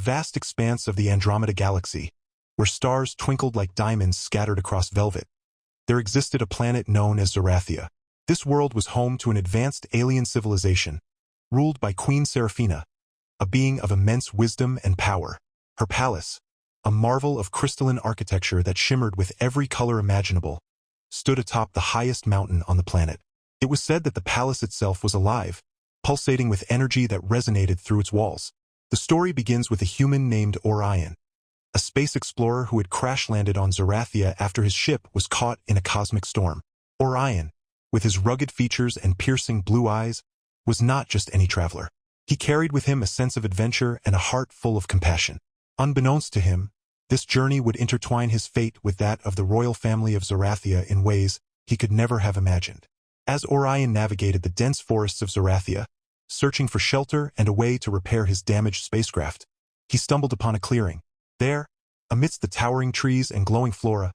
vast expanse of the Andromeda Galaxy, where stars twinkled like diamonds scattered across velvet, there existed a planet known as Zerathia. This world was home to an advanced alien civilization, ruled by Queen Seraphina, a being of immense wisdom and power. Her palace, a marvel of crystalline architecture that shimmered with every color imaginable, stood atop the highest mountain on the planet. It was said that the palace itself was alive, pulsating with energy that resonated through its walls. The story begins with a human named Orion, a space explorer who had crash-landed on Zerathia after his ship was caught in a cosmic storm. Orion, with his rugged features and piercing blue eyes, was not just any traveler. He carried with him a sense of adventure and a heart full of compassion. Unbeknownst to him, this journey would intertwine his fate with that of the royal family of Zerathia in ways he could never have imagined. As Orion navigated the dense forests of Zerathia, searching for shelter and a way to repair his damaged spacecraft, he stumbled upon a clearing. There, amidst the towering trees and glowing flora,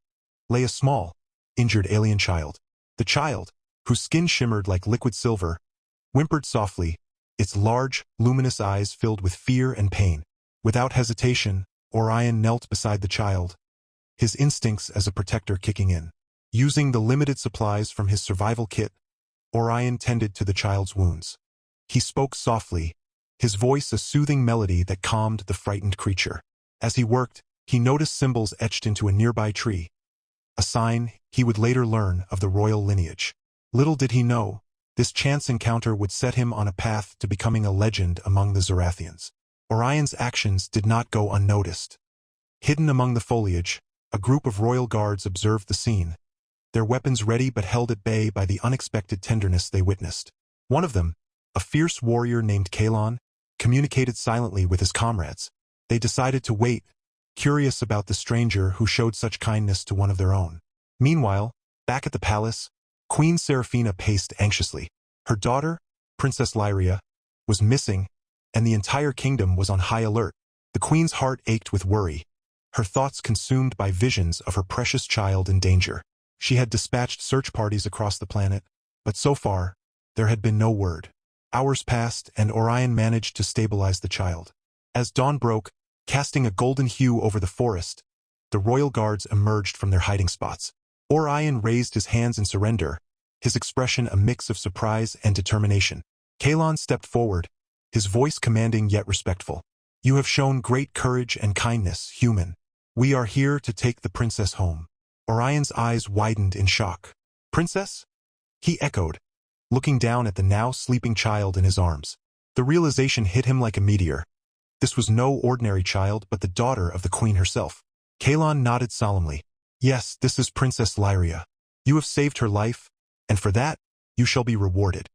lay a small, injured alien child. The child, whose skin shimmered like liquid silver, whimpered softly, its large, luminous eyes filled with fear and pain. Without hesitation, Orion knelt beside the child, his instincts as a protector kicking in. Using the limited supplies from his survival kit, Orion tended to the child's wounds. He spoke softly, his voice a soothing melody that calmed the frightened creature. As he worked, he noticed symbols etched into a nearby tree, a sign he would later learn of the royal lineage. Little did he know, this chance encounter would set him on a path to becoming a legend among the Zerathians. Orion's actions did not go unnoticed. Hidden among the foliage, a group of royal guards observed the scene, their weapons ready but held at bay by the unexpected tenderness they witnessed. One of them, a fierce warrior named Kalon, communicated silently with his comrades. They decided to wait, curious about the stranger who showed such kindness to one of their own. Meanwhile, back at the palace, Queen Seraphina paced anxiously. Her daughter, Princess Lyria, was missing, and the entire kingdom was on high alert. The queen's heart ached with worry, her thoughts consumed by visions of her precious child in danger. She had dispatched search parties across the planet, but so far, there had been no word. Hours passed, and Orion managed to stabilize the child. As dawn broke, casting a golden hue over the forest, the royal guards emerged from their hiding spots. Orion raised his hands in surrender, his expression a mix of surprise and determination. Kalon stepped forward, his voice commanding yet respectful. "You have shown great courage and kindness, human. We are here to take the princess home." Orion's eyes widened in shock. "Princess?" he echoed, looking down at the now sleeping child in his arms. The realization hit him like a meteor. This was no ordinary child but the daughter of the queen herself. Kalon nodded solemnly. "Yes, this is Princess Lyria. You have saved her life, and for that, you shall be rewarded."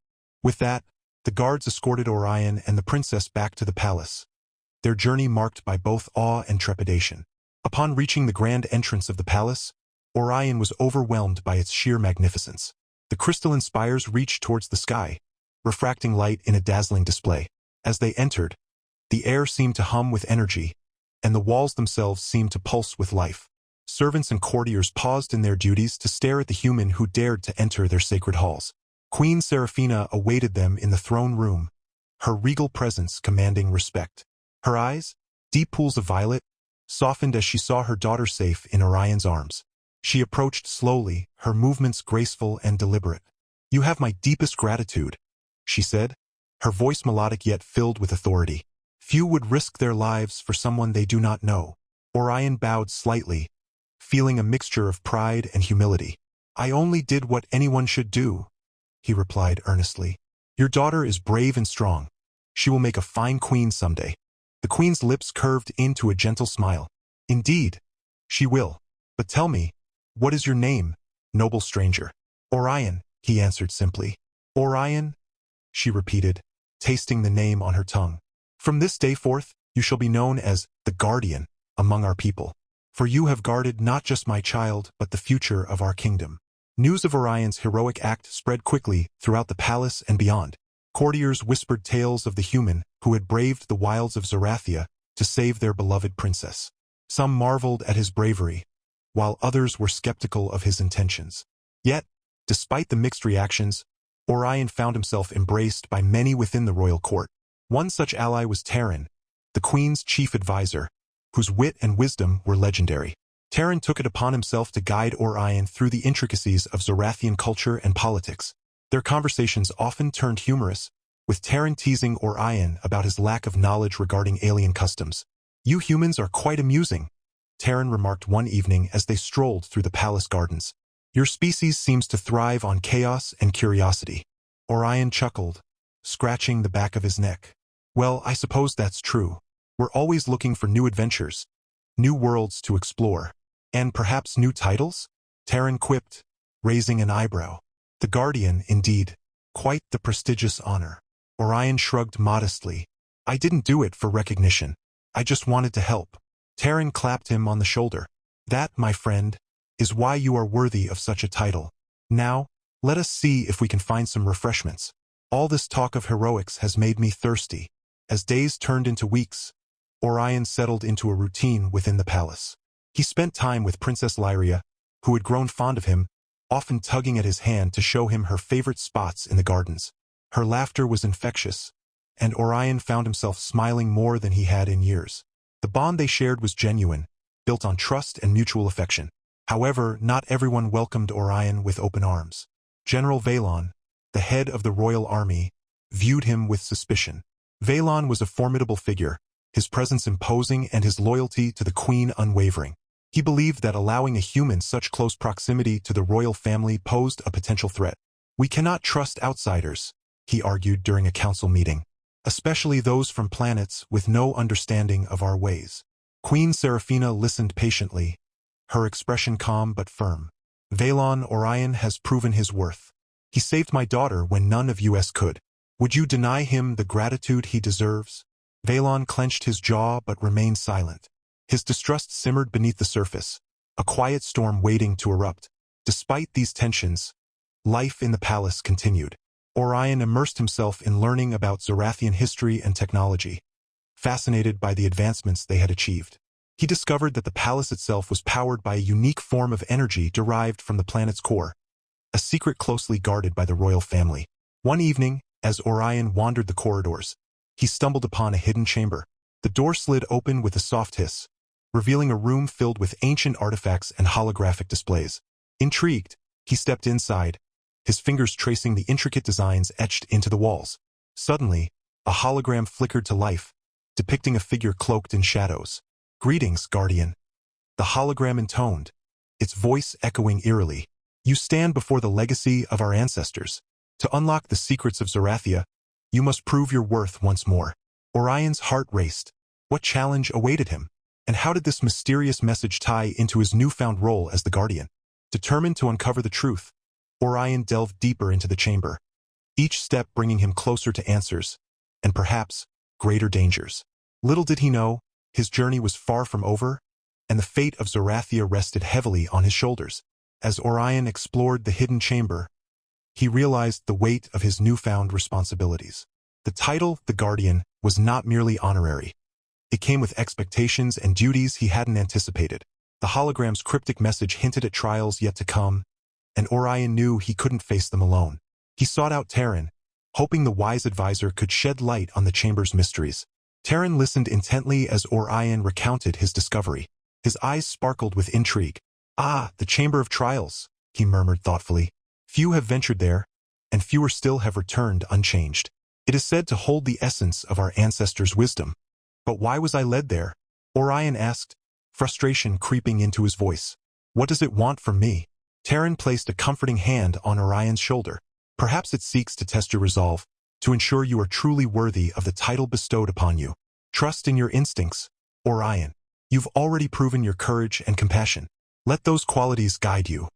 With that, the guards escorted Orion and the princess back to the palace, their journey marked by both awe and trepidation. Upon reaching the grand entrance of the palace, Orion was overwhelmed by its sheer magnificence. The crystalline spires reached towards the sky, refracting light in a dazzling display. As they entered, the air seemed to hum with energy, and the walls themselves seemed to pulse with life. Servants and courtiers paused in their duties to stare at the human who dared to enter their sacred halls. Queen Seraphina awaited them in the throne room, her regal presence commanding respect. Her eyes, deep pools of violet, softened as she saw her daughter safe in Orion's arms. She approached slowly, her movements graceful and deliberate. "You have my deepest gratitude," she said, her voice melodic yet filled with authority. "Few would risk their lives for someone they do not know." Orion bowed slightly, feeling a mixture of pride and humility. "I only did what anyone should do," he replied earnestly. "Your daughter is brave and strong. She will make a fine queen someday." The queen's lips curved into a gentle smile. "Indeed, she will. But tell me, what is your name, noble stranger?" "Orion," he answered simply. "Orion?" she repeated, tasting the name on her tongue. "From this day forth, you shall be known as the Guardian among our people. For you have guarded not just my child, but the future of our kingdom." News of Orion's heroic act spread quickly throughout the palace and beyond. Courtiers whispered tales of the human who had braved the wilds of Zerathia to save their beloved princess. Some marveled at his bravery, while others were skeptical of his intentions. Yet, despite the mixed reactions, Orion found himself embraced by many within the royal court. One such ally was Terran, the Queen's chief advisor, whose wit and wisdom were legendary. Terran took it upon himself to guide Orion through the intricacies of Zorathian culture and politics. Their conversations often turned humorous, with Terran teasing Orion about his lack of knowledge regarding alien customs. "You humans are quite amusing," Terran remarked one evening as they strolled through the palace gardens. "Your species seems to thrive on chaos and curiosity." Orion chuckled, scratching the back of his neck. "Well, I suppose that's true. We're always looking for new adventures, new worlds to explore, and perhaps new titles?" Terran quipped, raising an eyebrow. "The Guardian, indeed. Quite the prestigious honor." Orion shrugged modestly. "I didn't do it for recognition. I just wanted to help." Terran clapped him on the shoulder. "That, my friend, is why you are worthy of such a title. Now, let us see if we can find some refreshments. All this talk of heroics has made me thirsty." As days turned into weeks, Orion settled into a routine within the palace. He spent time with Princess Lyria, who had grown fond of him, often tugging at his hand to show him her favorite spots in the gardens. Her laughter was infectious, and Orion found himself smiling more than he had in years. The bond they shared was genuine, built on trust and mutual affection. However, not everyone welcomed Orion with open arms. General Valon, the head of the royal army, viewed him with suspicion. Valon was a formidable figure, his presence imposing and his loyalty to the Queen unwavering. He believed that allowing a human such close proximity to the royal family posed a potential threat. "We cannot trust outsiders," he argued during a council meeting, "especially those from planets with no understanding of our ways." Queen Seraphina listened patiently, her expression calm but firm. "Valon, Orion has proven his worth. He saved my daughter when none of us could. Would you deny him the gratitude he deserves?" Valon clenched his jaw but remained silent. His distrust simmered beneath the surface, a quiet storm waiting to erupt. Despite these tensions, life in the palace continued. Orion immersed himself in learning about Zorathian history and technology, fascinated by the advancements they had achieved. He discovered that the palace itself was powered by a unique form of energy derived from the planet's core, a secret closely guarded by the royal family. One evening, as Orion wandered the corridors, he stumbled upon a hidden chamber. The door slid open with a soft hiss, revealing a room filled with ancient artifacts and holographic displays. Intrigued, he stepped inside, his fingers tracing the intricate designs etched into the walls. Suddenly, a hologram flickered to life, depicting a figure cloaked in shadows. "Greetings, Guardian," the hologram intoned, its voice echoing eerily. "You stand before the legacy of our ancestors. To unlock the secrets of Zorathia, you must prove your worth once more." Orion's heart raced. What challenge awaited him? And how did this mysterious message tie into his newfound role as the Guardian? Determined to uncover the truth, Orion delved deeper into the chamber, each step bringing him closer to answers, and perhaps greater dangers. Little did he know, his journey was far from over, and the fate of Zorathia rested heavily on his shoulders. As Orion explored the hidden chamber, he realized the weight of his newfound responsibilities. The title, the Guardian, was not merely honorary. It came with expectations and duties he hadn't anticipated. The hologram's cryptic message hinted at trials yet to come, and Orion knew he couldn't face them alone. He sought out Terran, hoping the wise advisor could shed light on the chamber's mysteries. Terran listened intently as Orion recounted his discovery. His eyes sparkled with intrigue. "Ah, the Chamber of Trials," he murmured thoughtfully. "Few have ventured there, and fewer still have returned unchanged. It is said to hold the essence of our ancestors' wisdom. But why was I led there?" Orion asked, frustration creeping into his voice. "What does it want from me?" Terran placed a comforting hand on Orion's shoulder. "Perhaps it seeks to test your resolve, to ensure you are truly worthy of the title bestowed upon you. Trust in your instincts, Orion. You've already proven your courage and compassion. Let those qualities guide you."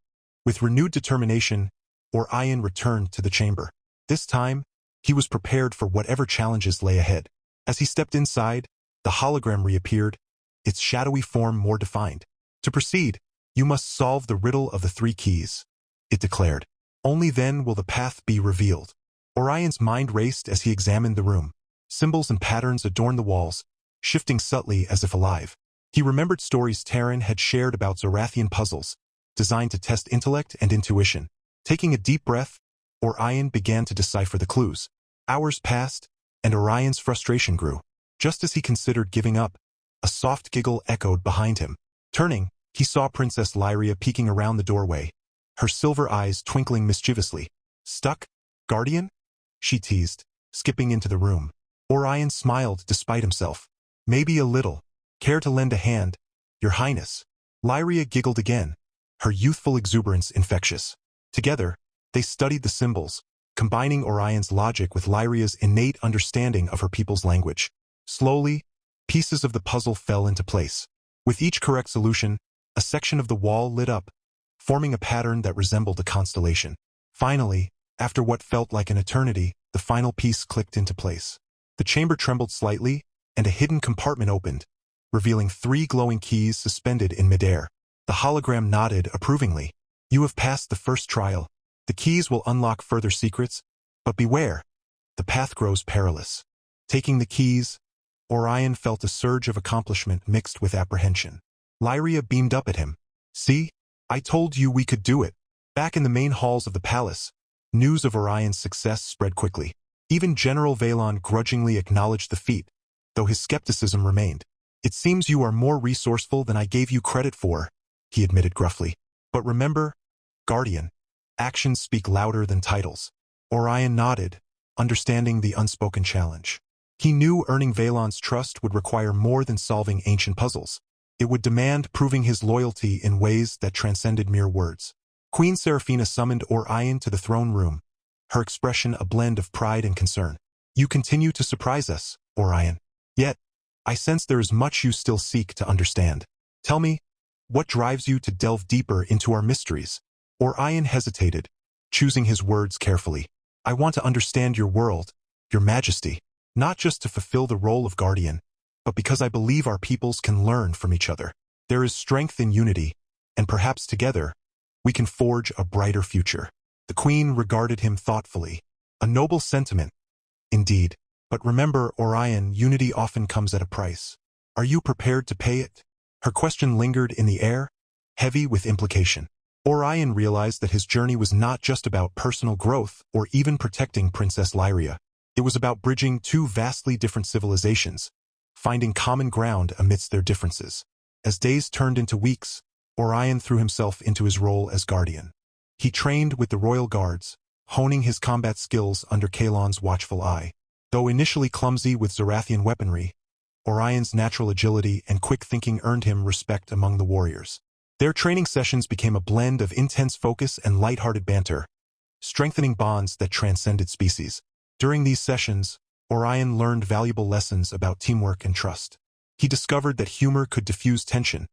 With renewed determination, Orion returned to the chamber. This time, he was prepared for whatever challenges lay ahead. As he stepped inside, the hologram reappeared, its shadowy form more defined. "To proceed, you must solve the riddle of the 3 keys," it declared. "Only then will the path be revealed." Orion's mind raced as he examined the room. Symbols and patterns adorned the walls, shifting subtly as if alive. He remembered stories Terran had shared about Zorathian puzzles, designed to test intellect and intuition. Taking a deep breath, Orion began to decipher the clues. Hours passed, and Orion's frustration grew. Just as he considered giving up, a soft giggle echoed behind him. Turning, he saw Princess Lyria peeking around the doorway, her silver eyes twinkling mischievously. "Stuck, Guardian?" she teased, skipping into the room. Orion smiled despite himself. "Maybe a little. Care to lend a hand, Your Highness?" Lyria giggled again, her youthful exuberance infectious. Together, they studied the symbols, combining Orion's logic with Lyria's innate understanding of her people's language. Slowly, pieces of the puzzle fell into place. With each correct solution, a section of the wall lit up, forming a pattern that resembled a constellation. Finally, after what felt like an eternity, the final piece clicked into place. The chamber trembled slightly, and a hidden compartment opened, revealing 3 glowing keys suspended in midair. The hologram nodded approvingly. "You have passed the first trial. The keys will unlock further secrets, but beware, the path grows perilous." Taking the keys, Orion felt a surge of accomplishment mixed with apprehension. Lyria beamed up at him. "See? I told you we could do it." Back in the main halls of the palace, news of Orion's success spread quickly. Even General Valon grudgingly acknowledged the feat, though his skepticism remained. "It seems you are more resourceful than I gave you credit for," he admitted gruffly. "But remember, Guardian, actions speak louder than titles." Orion nodded, understanding the unspoken challenge. He knew earning Valon's trust would require more than solving ancient puzzles. It would demand proving his loyalty in ways that transcended mere words. Queen Seraphina summoned Orion to the throne room, her expression a blend of pride and concern. "You continue to surprise us, Orion. Yet, I sense there is much you still seek to understand. Tell me, what drives you to delve deeper into our mysteries?" Orion hesitated, choosing his words carefully. "I want to understand your world, your majesty, not just to fulfill the role of guardian, but because I believe our peoples can learn from each other. There is strength in unity, and perhaps together, we can forge a brighter future." The queen regarded him thoughtfully. "A noble sentiment, indeed. But remember, Orion, unity often comes at a price. Are you prepared to pay it?" Her question lingered in the air, heavy with implication. Orion realized that his journey was not just about personal growth or even protecting Princess Lyria. It was about bridging 2 vastly different civilizations, finding common ground amidst their differences. As days turned into weeks, Orion threw himself into his role as guardian. He trained with the royal guards, honing his combat skills under Kalon's watchful eye. Though initially clumsy with Zorathian weaponry, Orion's natural agility and quick thinking earned him respect among the warriors. Their training sessions became a blend of intense focus and lighthearted banter, strengthening bonds that transcended species. During these sessions, Orion learned valuable lessons about teamwork and trust. He discovered that humor could diffuse tension,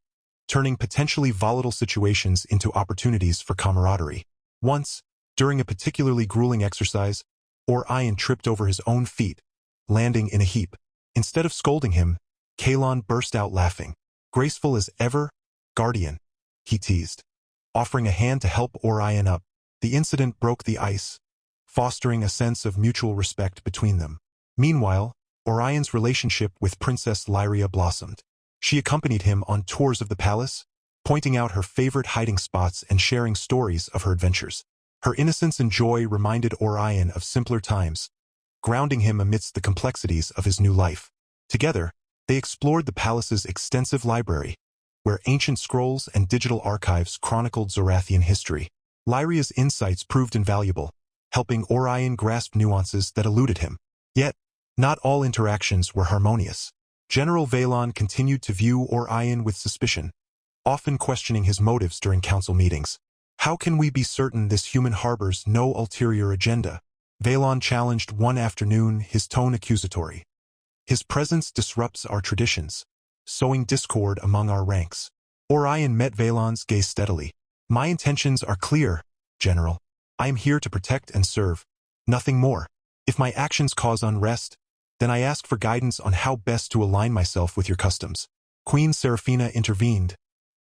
turning potentially volatile situations into opportunities for camaraderie. Once, during a particularly grueling exercise, Orion tripped over his own feet, landing in a heap. Instead of scolding him, Kalon burst out laughing. "Graceful as ever, Guardian," he teased, offering a hand to help Orion up. The incident broke the ice, fostering a sense of mutual respect between them. Meanwhile, Orion's relationship with Princess Lyria blossomed. She accompanied him on tours of the palace, pointing out her favorite hiding spots and sharing stories of her adventures. Her innocence and joy reminded Orion of simpler times, grounding him amidst the complexities of his new life. Together, they explored the palace's extensive library, where ancient scrolls and digital archives chronicled Zorathian history. Lyria's insights proved invaluable, helping Orion grasp nuances that eluded him. Yet, not all interactions were harmonious. General Valon continued to view Orion with suspicion, often questioning his motives during council meetings. "How can we be certain this human harbors no ulterior agenda?" Valon challenged one afternoon, his tone accusatory. "His presence disrupts our traditions, sowing discord among our ranks." Orion met Valon's gaze steadily. "My intentions are clear, General. I am here to protect and serve, nothing more. If my actions cause unrest, then I ask for guidance on how best to align myself with your customs." Queen Seraphina intervened,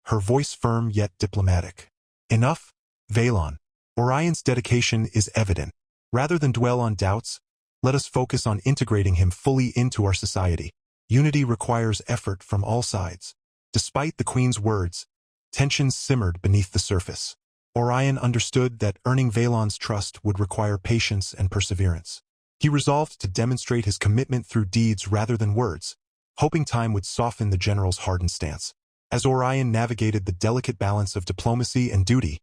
her voice firm yet diplomatic. "Enough, Valon. Orion's dedication is evident. Rather than dwell on doubts, let us focus on integrating him fully into our society. Unity requires effort from all sides." Despite the Queen's words, tensions simmered beneath the surface. Orion understood that earning Valon's trust would require patience and perseverance. He resolved to demonstrate his commitment through deeds rather than words, hoping time would soften the general's hardened stance. As Orion navigated the delicate balance of diplomacy and duty,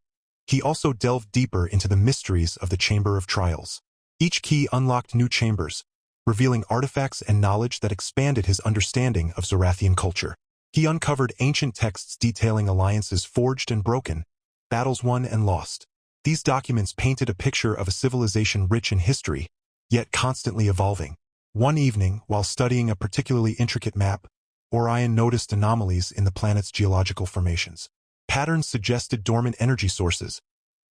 he also delved deeper into the mysteries of the Chamber of Trials. Each key unlocked new chambers, revealing artifacts and knowledge that expanded his understanding of Zorathian culture. He uncovered ancient texts detailing alliances forged and broken, battles won and lost. These documents painted a picture of a civilization rich in history, yet constantly evolving. One evening, while studying a particularly intricate map, Orion noticed anomalies in the planet's geological formations. Patterns suggested dormant energy sources,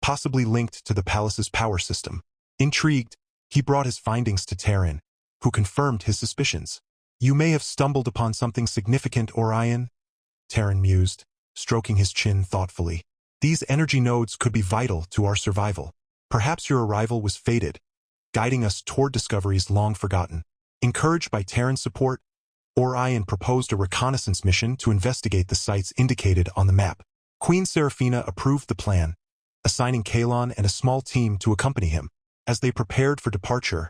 possibly linked to the palace's power system. Intrigued, he brought his findings to Terran, who confirmed his suspicions. "You may have stumbled upon something significant, Orion," Terran mused, stroking his chin thoughtfully. "These energy nodes could be vital to our survival. Perhaps your arrival was fated, guiding us toward discoveries long forgotten." Encouraged by Terran's support, Orion proposed a reconnaissance mission to investigate the sites indicated on the map. Queen Seraphina approved the plan, assigning Kalon and a small team to accompany him. As they prepared for departure,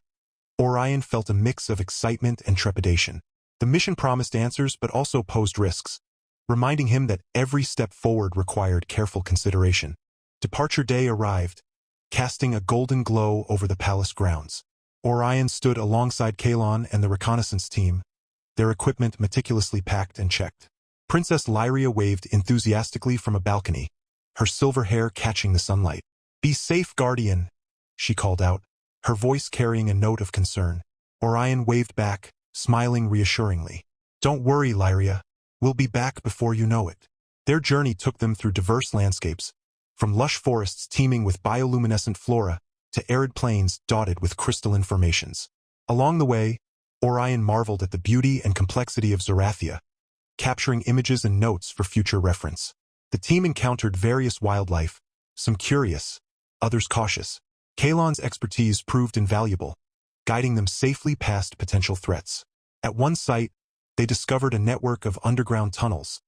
Orion felt a mix of excitement and trepidation. The mission promised answers but also posed risks, reminding him that every step forward required careful consideration. Departure day arrived, casting a golden glow over the palace grounds. Orion stood alongside Kalon and the reconnaissance team, their equipment meticulously packed and checked. Princess Lyria waved enthusiastically from a balcony, her silver hair catching the sunlight. "Be safe, Guardian," she called out, her voice carrying a note of concern. Orion waved back, smiling reassuringly. "Don't worry, Lyria. We'll be back before you know it." Their journey took them through diverse landscapes, from lush forests teeming with bioluminescent flora to arid plains dotted with crystalline formations. Along the way, Orion marveled at the beauty and complexity of Zorathia, capturing images and notes for future reference. The team encountered various wildlife, some curious, others cautious. Kalon's expertise proved invaluable, guiding them safely past potential threats. At one site, they discovered a network of underground tunnels,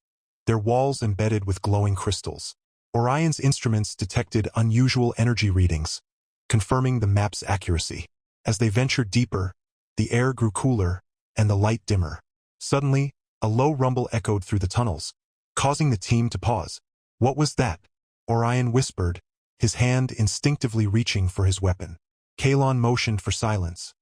their walls embedded with glowing crystals. Orion's instruments detected unusual energy readings, confirming the map's accuracy. As they ventured deeper, the air grew cooler and the light dimmer. Suddenly, a low rumble echoed through the tunnels, causing the team to pause. "What was that?" Orion whispered, his hand instinctively reaching for his weapon. Kalon motioned for silence,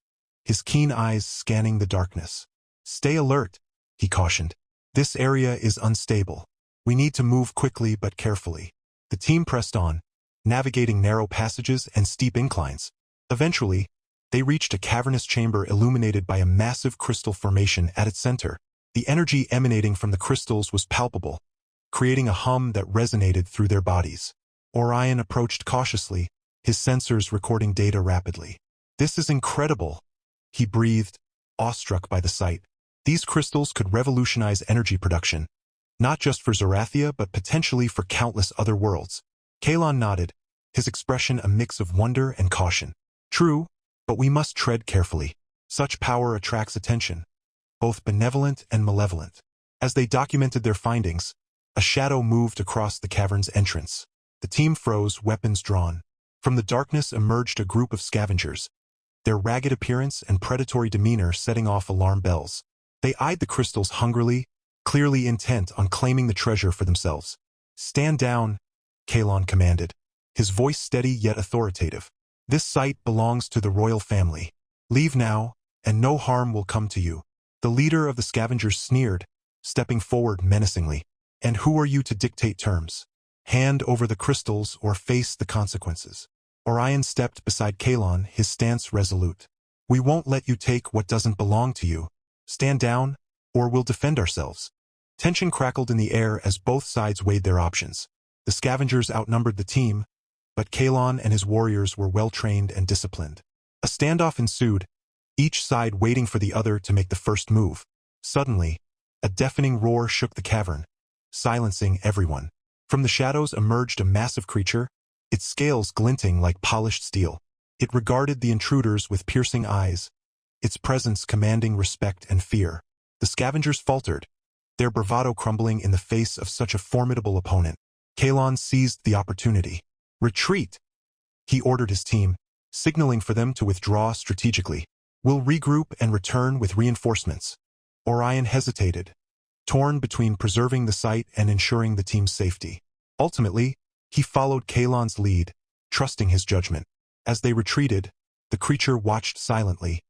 his keen eyes scanning the darkness. "Stay alert," he cautioned. "This area is unstable. We need to move quickly but carefully." The team pressed on, navigating narrow passages and steep inclines. Eventually, they reached a cavernous chamber illuminated by a massive crystal formation at its center. The energy emanating from the crystals was palpable, creating a hum that resonated through their bodies. Orion approached cautiously, his sensors recording data rapidly. "This is incredible," he breathed, awestruck by the sight. These crystals could revolutionize energy production, not just for Zorathia but potentially for countless other worlds. Kalon nodded, his expression a mix of wonder and caution. "True, but we must tread carefully. Such power attracts attention, both benevolent and malevolent." As they documented their findings, a shadow moved across the cavern's entrance. The team froze, weapons drawn. From the darkness emerged a group of scavengers, their ragged appearance and predatory demeanor setting off alarm bells. They eyed the crystals hungrily, clearly intent on claiming the treasure for themselves. "Stand down," Kalon commanded, his voice steady yet authoritative. "This site belongs to the royal family. Leave now, and no harm will come to you." The leader of the scavengers sneered, stepping forward menacingly. "And who are you to dictate terms? Hand over the crystals or face the consequences." Orion stepped beside Kalon, his stance resolute. "We won't let you take what doesn't belong to you. Stand down, or we'll defend ourselves." Tension crackled in the air as both sides weighed their options. The scavengers outnumbered the team, but Kalon and his warriors were well-trained and disciplined. A standoff ensued, each side waiting for the other to make the first move. Suddenly, a deafening roar shook the cavern, silencing everyone. From the shadows emerged a massive creature, its scales glinting like polished steel. It regarded the intruders with piercing eyes, its presence commanding respect and fear. The scavengers faltered, their bravado crumbling in the face of such a formidable opponent. Kalon seized the opportunity. "Retreat!" he ordered his team, signaling for them to withdraw strategically. We'll regroup and return with reinforcements. Orion hesitated, torn between preserving the site and ensuring the team's safety. Ultimately, he followed Kalon's lead, trusting his judgment. As they retreated, the creature watched silently,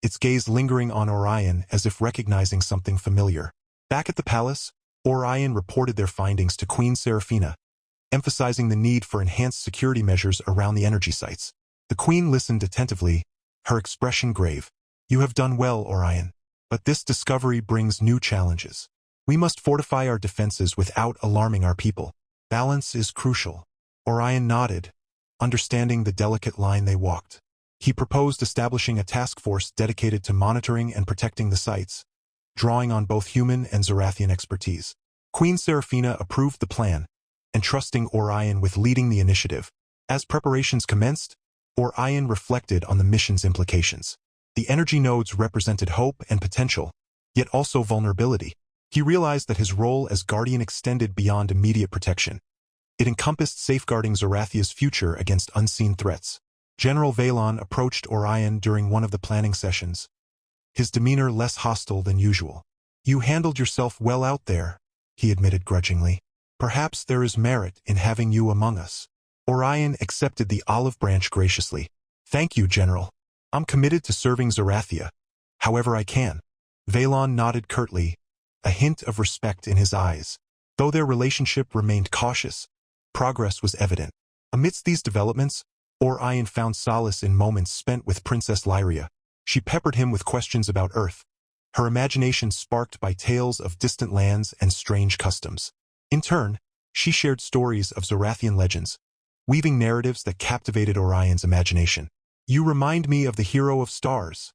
its gaze lingering on Orion as if recognizing something familiar. Back at the palace, Orion reported their findings to Queen Seraphina, emphasizing the need for enhanced security measures around the energy sites. The queen listened attentively, her expression grave. You have done well, Orion. But this discovery brings new challenges. We must fortify our defenses without alarming our people. Balance is crucial. Orion nodded, understanding the delicate line they walked. He proposed establishing a task force dedicated to monitoring and protecting the sites, drawing on both human and Zorathian expertise. Queen Seraphina approved the plan, entrusting Orion with leading the initiative. As preparations commenced, Orion reflected on the mission's implications. The energy nodes represented hope and potential, yet also vulnerability. He realized that his role as guardian extended beyond immediate protection. It encompassed safeguarding Zorathia's future against unseen threats. General Valon approached Orion during one of the planning sessions, his demeanor less hostile than usual. You handled yourself well out there, he admitted grudgingly. Perhaps there is merit in having you among us. Orion accepted the olive branch graciously. Thank you, General. I'm committed to serving Zorathia, however I can. Valon nodded curtly, a hint of respect in his eyes. Though their relationship remained cautious, progress was evident. Amidst these developments, Orion found solace in moments spent with Princess Lyria. She peppered him with questions about Earth, her imagination sparked by tales of distant lands and strange customs. In turn, she shared stories of Zorathian legends, weaving narratives that captivated Orion's imagination. You remind me of the hero of stars,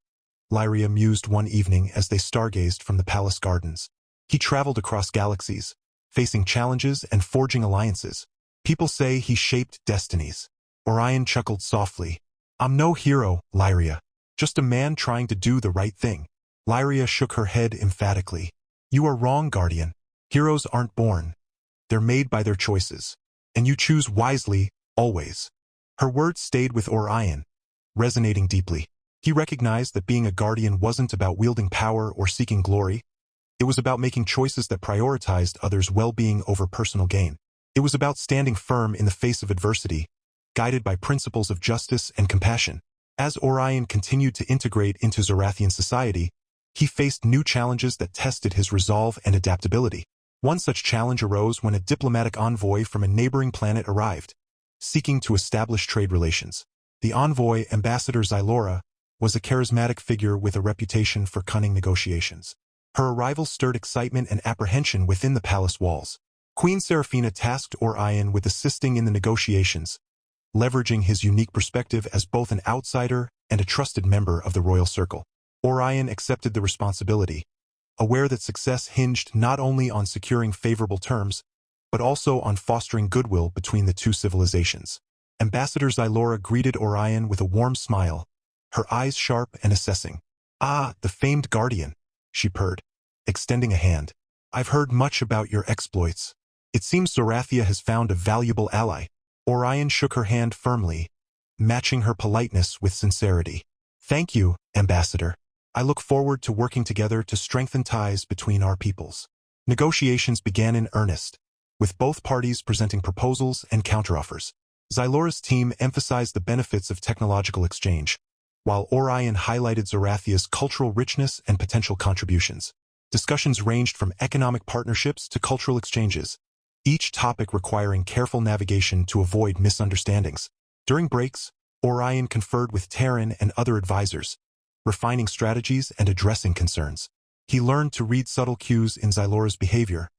Lyria mused one evening as they stargazed from the palace gardens. He traveled across galaxies, facing challenges and forging alliances. People say he shaped destinies. Orion chuckled softly. I'm no hero, Lyria. Just a man trying to do the right thing. Lyria shook her head emphatically. You are wrong, Guardian. Heroes aren't born. They're made by their choices. And you choose wisely, always. Her words stayed with Orion, resonating deeply. He recognized that being a guardian wasn't about wielding power or seeking glory. It was about making choices that prioritized others' well-being over personal gain. It was about standing firm in the face of adversity, guided by principles of justice and compassion. As Orion continued to integrate into Zorathian society, he faced new challenges that tested his resolve and adaptability. One such challenge arose when a diplomatic envoy from a neighboring planet arrived, seeking to establish trade relations. The envoy, Ambassador Xylora, was a charismatic figure with a reputation for cunning negotiations. Her arrival stirred excitement and apprehension within the palace walls. Queen Seraphina tasked Orion with assisting in the negotiations, leveraging his unique perspective as both an outsider and a trusted member of the royal circle. Orion accepted the responsibility, aware that success hinged not only on securing favorable terms, but also on fostering goodwill between the two civilizations. Ambassador Xylora greeted Orion with a warm smile, her eyes sharp and assessing. Ah, the famed guardian, she purred, extending a hand. I've heard much about your exploits. It seems Zorathia has found a valuable ally. Orion shook her hand firmly, matching her politeness with sincerity. Thank you, Ambassador. I look forward to working together to strengthen ties between our peoples. Negotiations began in earnest, with both parties presenting proposals and counteroffers. Xylora's team emphasized the benefits of technological exchange, while Orion highlighted Zorathia's cultural richness and potential contributions. Discussions ranged from economic partnerships to cultural exchanges, each topic requiring careful navigation to avoid misunderstandings. During breaks, Orion conferred with Terran and other advisors, refining strategies and addressing concerns. He learned to read subtle cues in Xylora's behavior,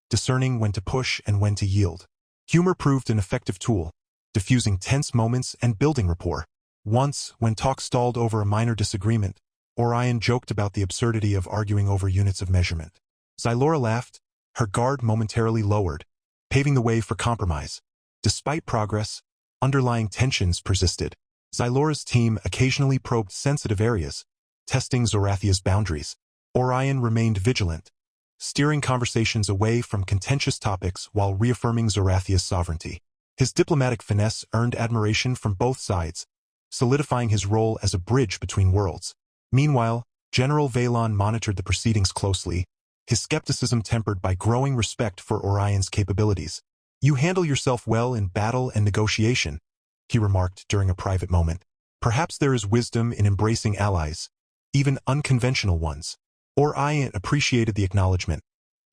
discerning when to push and when to yield. Humor proved an effective tool, diffusing tense moments and building rapport. Once, when talk stalled over a minor disagreement, Orion joked about the absurdity of arguing over units of measurement. Xylora laughed, her guard momentarily lowered, paving the way for compromise. Despite progress, underlying tensions persisted. Xylora's team occasionally probed sensitive areas, testing Zorathia's boundaries. Orion remained vigilant, steering conversations away from contentious topics while reaffirming Zorathia's sovereignty. His diplomatic finesse earned admiration from both sides, solidifying his role as a bridge between worlds. Meanwhile, General Valon monitored the proceedings closely, his skepticism tempered by growing respect for Orion's capabilities. "You handle yourself well in battle and negotiation," he remarked during a private moment. "Perhaps there is wisdom in embracing allies, even unconventional ones." Orion appreciated the acknowledgement,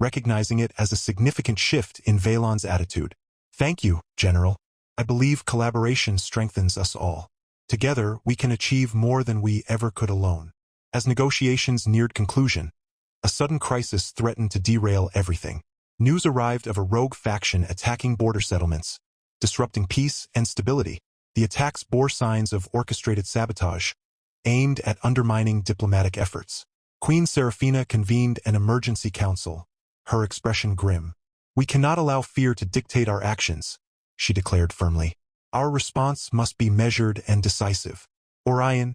recognizing it as a significant shift in Valon's attitude. "Thank you, General. I believe collaboration strengthens us all. Together, we can achieve more than we ever could alone." As negotiations neared conclusion, a sudden crisis threatened to derail everything. News arrived of a rogue faction attacking border settlements, disrupting peace and stability. The attacks bore signs of orchestrated sabotage, aimed at undermining diplomatic efforts. Queen Seraphina convened an emergency council, her expression grim. "We cannot allow fear to dictate our actions," she declared firmly. "Our response must be measured and decisive. Orion,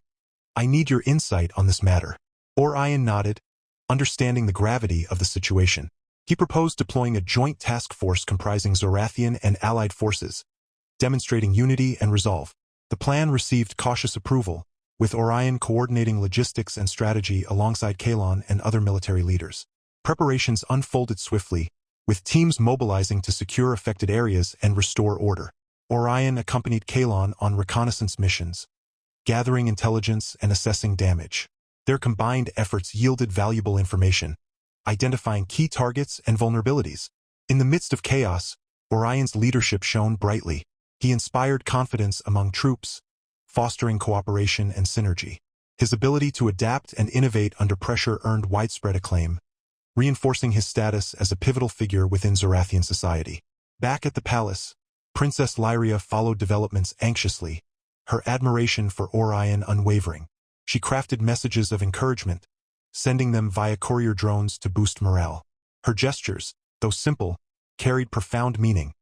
I need your insight on this matter." Orion nodded, understanding the gravity of the situation. He proposed deploying a joint task force comprising Zorathian and allied forces, demonstrating unity and resolve. The plan received cautious approval, with Orion coordinating logistics and strategy alongside Kalon and other military leaders. Preparations unfolded swiftly, with teams mobilizing to secure affected areas and restore order. Orion accompanied Kalon on reconnaissance missions, gathering intelligence and assessing damage. Their combined efforts yielded valuable information, identifying key targets and vulnerabilities. In the midst of chaos, Orion's leadership shone brightly. He inspired confidence among troops, fostering cooperation and synergy. His ability to adapt and innovate under pressure earned widespread acclaim, reinforcing his status as a pivotal figure within Zorathian society. Back at the palace, Princess Lyria followed developments anxiously, her admiration for Orion unwavering. She crafted messages of encouragement, sending them via courier drones to boost morale. Her gestures, though simple, carried profound meaning,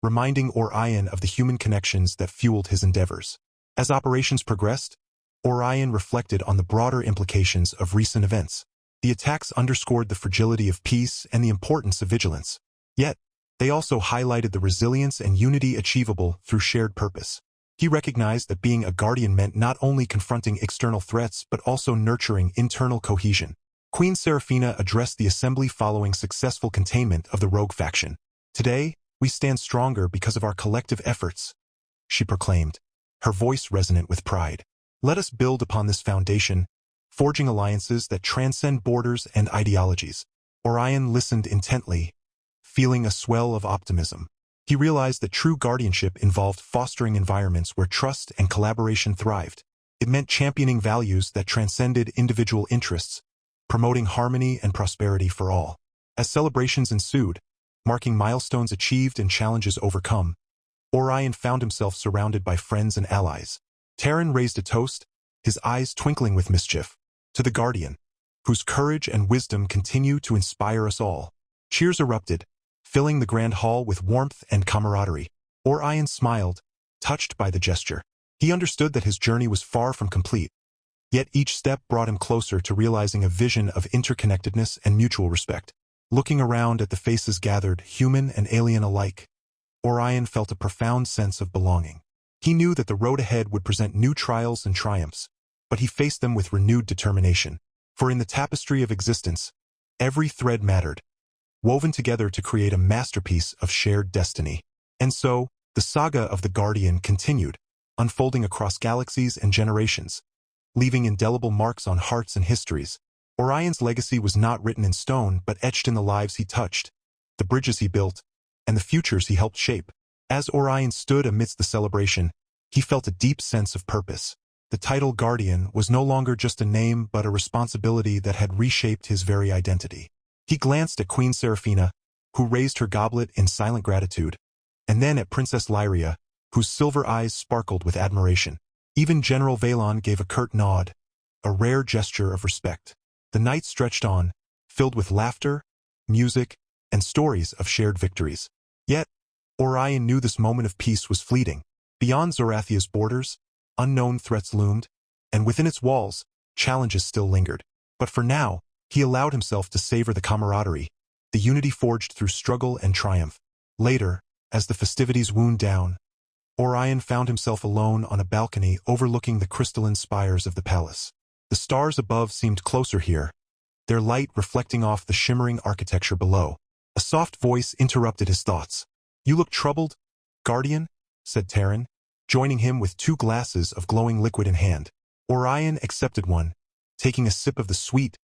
reminding Orion of the human connections that fueled his endeavors. As operations progressed, Orion reflected on the broader implications of recent events. The attacks underscored the fragility of peace and the importance of vigilance. Yet, they also highlighted the resilience and unity achievable through shared purpose. He recognized that being a guardian meant not only confronting external threats but also nurturing internal cohesion. Queen Seraphina addressed the assembly following successful containment of the rogue faction. "Today, we stand stronger because of our collective efforts," she proclaimed, her voice resonant with pride. "Let us build upon this foundation, forging alliances that transcend borders and ideologies." Orion listened intently, feeling a swell of optimism. He realized that true guardianship involved fostering environments where trust and collaboration thrived. It meant championing values that transcended individual interests, promoting harmony and prosperity for all. As celebrations ensued, marking milestones achieved and challenges overcome, Orion found himself surrounded by friends and allies. Terran raised a toast, his eyes twinkling with mischief, to the Guardian, whose courage and wisdom continue to inspire us all. Cheers erupted, filling the grand hall with warmth and camaraderie. Orion smiled, touched by the gesture. He understood that his journey was far from complete, yet each step brought him closer to realizing a vision of interconnectedness and mutual respect. Looking around at the faces gathered, human and alien alike, Orion felt a profound sense of belonging. He knew that the road ahead would present new trials and triumphs, but he faced them with renewed determination. For in the tapestry of existence, every thread mattered, woven together to create a masterpiece of shared destiny. And so, the saga of the Guardian continued, unfolding across galaxies and generations, leaving indelible marks on hearts and histories. Orion's legacy was not written in stone but etched in the lives he touched, the bridges he built, and the futures he helped shape. As Orion stood amidst the celebration, he felt a deep sense of purpose. The title Guardian was no longer just a name but a responsibility that had reshaped his very identity. He glanced at Queen Seraphina, who raised her goblet in silent gratitude, and then at Princess Lyria, whose silver eyes sparkled with admiration. Even General Valon gave a curt nod, a rare gesture of respect. The night stretched on, filled with laughter, music, and stories of shared victories. Yet, Orion knew this moment of peace was fleeting. Beyond Zorathia's borders, unknown threats loomed, and within its walls, challenges still lingered. But for now, he allowed himself to savor the camaraderie, the unity forged through struggle and triumph. Later, as the festivities wound down, Orion found himself alone on a balcony overlooking the crystalline spires of the palace. The stars above seemed closer here, their light reflecting off the shimmering architecture below. A soft voice interrupted his thoughts. "You look troubled, Guardian," said Terran, joining him with 2 glasses of glowing liquid in hand. Orion accepted one, taking a sip of the sweet,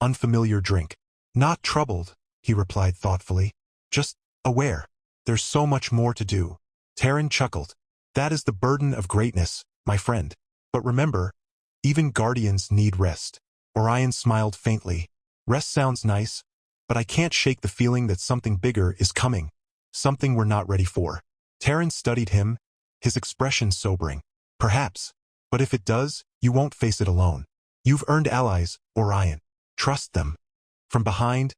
unfamiliar drink. "Not troubled," he replied thoughtfully. "Just aware. There's so much more to do." Terran chuckled. "That is the burden of greatness, my friend. But remember, even guardians need rest." Orion smiled faintly. "Rest sounds nice, but I can't shake the feeling that something bigger is coming. Something we're not ready for." Terran studied him, his expression sobering. "Perhaps. But if it does, you won't face it alone. You've earned allies, Orion. Trust them." From behind,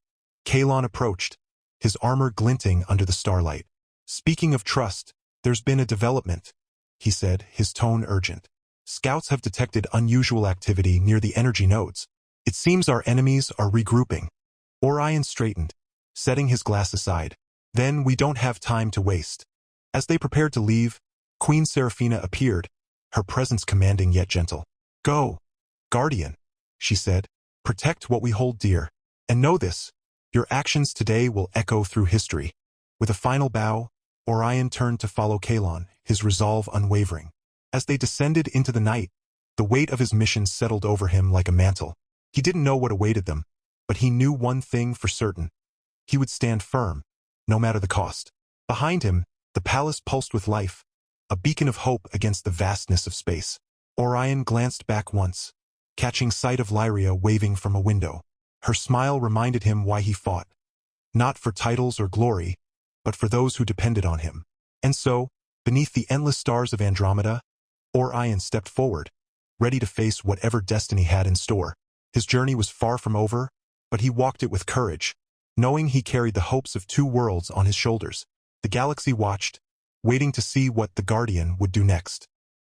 Kalon approached, his armor glinting under the starlight. "Speaking of trust, there's been a development," he said, his tone urgent. "Scouts have detected unusual activity near the energy nodes. It seems our enemies are regrouping." Orion straightened, setting his glass aside. "Then we don't have time to waste." As they prepared to leave, Queen Seraphina appeared, her presence commanding yet gentle. "Go, Guardian," she said. "Protect what we hold dear. And know this, your actions today will echo through history." With a final bow, Orion turned to follow Kalon, his resolve unwavering. As they descended into the night, the weight of his mission settled over him like a mantle. He didn't know what awaited them, but he knew one thing for certain. He would stand firm, no matter the cost. Behind him, the palace pulsed with life, a beacon of hope against the vastness of space. Orion glanced back once, catching sight of Lyria waving from a window. Her smile reminded him why he fought. Not for titles or glory, but for those who depended on him. And so, beneath the endless stars of Andromeda, Orion stepped forward, ready to face whatever destiny had in store. His journey was far from over, but he walked it with courage, knowing he carried the hopes of 2 worlds on his shoulders. The galaxy watched, waiting to see what the Guardian would do next.